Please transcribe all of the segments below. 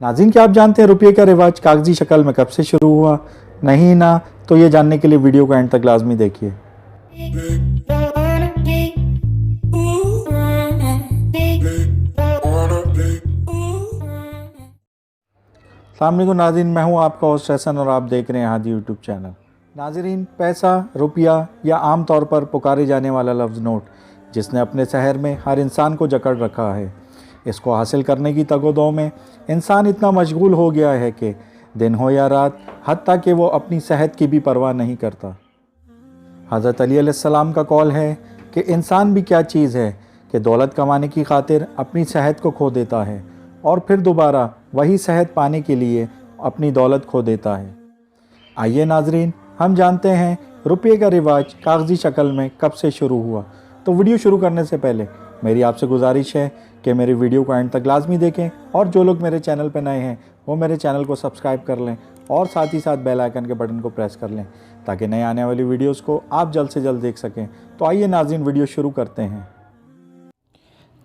नाज़रीन, क्या आप जानते हैं रुपये का रिवाज कागजी शक्ल में कब से शुरू हुआ? नहीं ना? तो ये जानने के लिए वीडियो को एंड तक लाजमी देखिए। अस्सलाम वालेकुम नाज़रीन, मैं हूँ आपका होस्ट हसन और आप देख रहे हैं हादी यूट्यूब चैनल। नाज़रीन, पैसा, रुपया या आम तौर पर पुकारे जाने वाला लफ्ज़ नोट, जिसने अपने शहर में हर इंसान को जकड़ रखा है। इसको हासिल करने की तगोदो में इंसान इतना मशगूल हो गया है कि दिन हो या रात, हत्ता कि वो अपनी सेहत की भी परवाह नहीं करता। हज़रत अली अलैहिस्सलाम का कौल है कि इंसान भी क्या चीज़ है कि दौलत कमाने की खातिर अपनी सेहत को खो देता है और फिर दोबारा वही सेहत पाने के लिए अपनी दौलत खो देता है। आइए नाज़रीन, हम जानते हैं रुपये का रिवाज कागजी शक्ल में कब से शुरू हुआ। तो वीडियो शुरू करने से पहले मेरी आपसे गुजारिश है कि मेरी वीडियो को एंड तक लाजमी देखें और जो लोग मेरे चैनल पर नए हैं वो मेरे चैनल को सब्सक्राइब कर लें और साथ ही साथ बेल आइकन के बटन को प्रेस कर लें ताकि नए आने वाली वीडियोस को आप जल्द से जल्द देख सकें। तो आइए नाज़रीन, वीडियो शुरू करते हैं।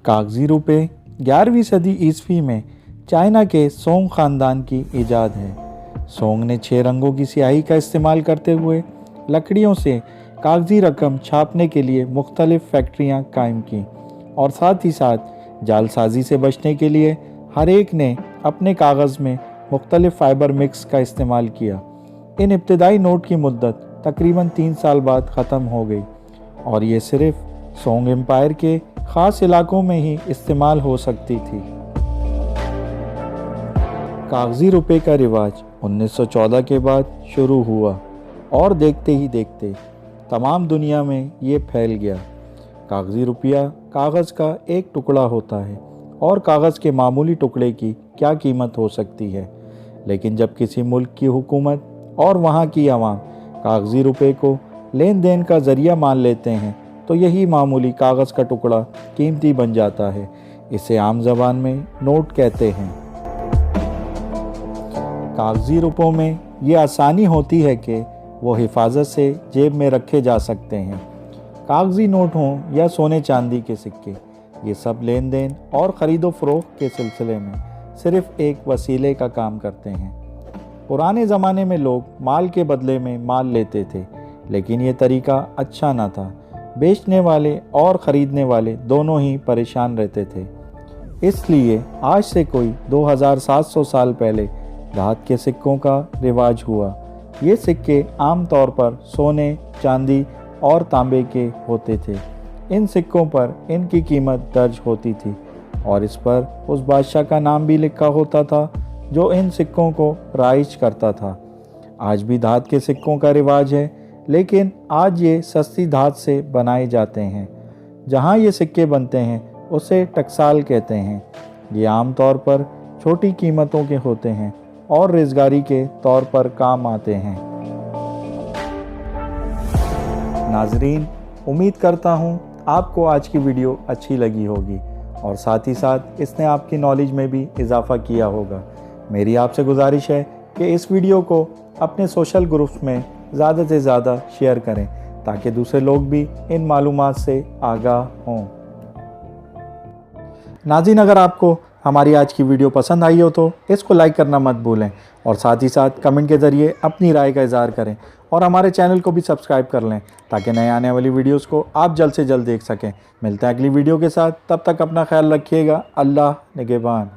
कागजी रुपये 11वीं सदी ईस्वी में चाइना के सोंग ख़ानदान की ईजाद है। सोंग ने 6 रंगों की स्याही का इस्तेमाल करते हुए लकड़ियों से कागजी रकम छापने के लिए मुख्तलिफ़ फैक्ट्रियाँ कायम की और साथ ही साथ जालसाजी से बचने के लिए हर एक ने अपने कागज़ में मुख्तलिफ़ फ़ाइबर मिक्स का इस्तेमाल किया। इन इब्तदाई नोट की मुद्दत तकरीबन 3 साल बाद ख़त्म हो गई और ये सिर्फ़ सोंग एम्पायर के ख़ास इलाकों में ही इस्तेमाल हो सकती थी। कागज़ी रुपये का रिवाज 1914 के बाद शुरू हुआ और देखते ही देखते तमाम दुनिया में ये फैल गया। कागज़ी रुपया कागज़ का एक टुकड़ा होता है और कागज़ के मामूली टुकड़े की क्या कीमत हो सकती है, लेकिन जब किसी मुल्क की हुकूमत और वहाँ की आवाम कागज़ी रुपये को लेन देन का ज़रिया मान लेते हैं तो यही मामूली कागज़ का टुकड़ा कीमती बन जाता है। इसे आम ज़बान में नोट कहते हैं। कागज़ी रुपयों में ये आसानी होती है कि वो हिफाजत से जेब में रखे जा सकते हैं। कागज़ी नोट हों या सोने चांदी के सिक्के, ये सब लेन देन और ख़रीदो फ़रोख्त के सिलसिले में सिर्फ़ एक वसीले का काम करते हैं। पुराने ज़माने में लोग माल के बदले में माल लेते थे, लेकिन ये तरीका अच्छा ना था। बेचने वाले और ख़रीदने वाले दोनों ही परेशान रहते थे। इसलिए आज से कोई 2700 साल पहले धात के सिक्कों का रिवाज हुआ। ये सिक्के आम तौर पर सोने, चांदी और तांबे के होते थे। इन सिक्कों पर इनकी कीमत दर्ज होती थी और इस पर उस बादशाह का नाम भी लिखा होता था जो इन सिक्कों को राइज करता था। आज भी धात के सिक्कों का रिवाज है, लेकिन आज ये सस्ती धात से बनाए जाते हैं। जहाँ ये सिक्के बनते हैं उसे टकसाल कहते हैं। ये आम तौर पर छोटी कीमतों के होते हैं और रोज़गारी के तौर पर काम आते हैं। नाज़रीन, उम्मीद करता हूँ आपको आज की वीडियो अच्छी लगी होगी और साथ ही साथ इसने आपकी नॉलेज में भी इजाफ़ा किया होगा। मेरी आपसे गुजारिश है कि इस वीडियो को अपने सोशल ग्रुप्स में ज़्यादा से ज़्यादा शेयर करें ताकि दूसरे लोग भी इन मालूमात से आगाह हों। नाज़रीन, अगर आपको हमारी आज की वीडियो पसंद आई हो तो इसको लाइक करना मत भूलें और साथ ही साथ कमेंट के ज़रिए अपनी राय का इज़हार करें और हमारे चैनल को भी सब्सक्राइब कर लें ताकि नए आने वाली वीडियोस को आप जल्द से जल्द देख सकें। मिलते हैं अगली वीडियो के साथ, तब तक अपना ख्याल रखिएगा। अल्लाह निगहबान।